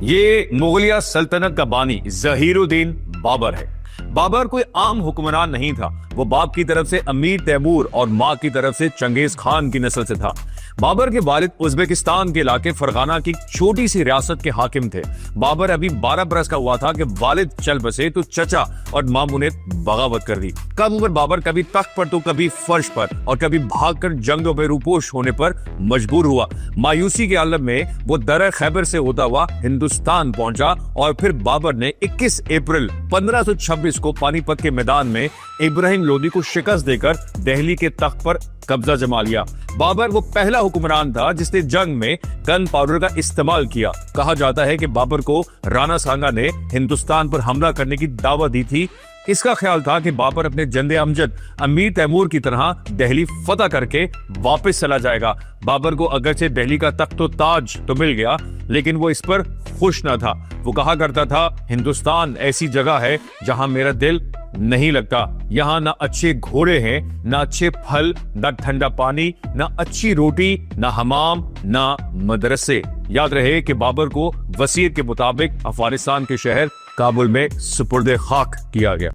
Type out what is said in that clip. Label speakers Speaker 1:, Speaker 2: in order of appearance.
Speaker 1: ये मुगलिया सल्तनत का बानी जहीरुद्दीन बाबर है। बाबर कोई आम हुक्मरान नहीं था। वो बाप की तरफ से अमीर तैमूर और माँ की तरफ से चंगेज खान की नस्ल से था। बाबर के वालिद उज्बेकिस्तान के इलाके फरगाना की छोटी सी रियासत के हाकिम थे। बाबर अभी 12 बरस का हुआ था कि वालिद चल बसे तो चचा और मामू ने बगावत कर दी। कब उमर बाबर कभी तख्त पर तो कभी फर्श पर और कभी भागकर जंगों में रूपोश होने पर मजबूर हुआ। मायूसी के आलम में वो दर खैबर से होता हुआ हिंदुस्तान पहुंचा और फिर बाबर ने 21 अप्रैल 1526 को पानीपत के मैदान में इब्राहिम लोदी को शिकस्त देकर दिल्ली के तख्त पर कब्जा जमा लिया। बाबर वो पहला हुक्मरान था जिसने जंग में गन पाउडर का इस्तेमाल किया। कहा जाता है कि बाबर को राणा सांगा ने हिंदुस्तान पर हमला करने की दावत दी थी। इसका ख्याल था कि बाबर अपने जंदे अमजद अमीर तैमूर की तरह दिल्ली फतह करके वापस चला जाएगा। बाबर को अगरचे दिल्ली का तख्त ताज तो मिल गया, लेकिन वो इस पर खुश न था। वो कहा करता था, हिंदुस्तान ऐसी जगह है जहां मेरा दिल नहीं लगता। यहाँ ना अच्छे घोड़े हैं, ना अच्छे फल, ना ठंडा पानी, ना अच्छी रोटी, ना हमाम, ना मदरसे। याद रहे कि बाबर को वसीयत के मुताबिक अफगानिस्तान के शहर काबुल में सुपुर्दे खाक किया गया।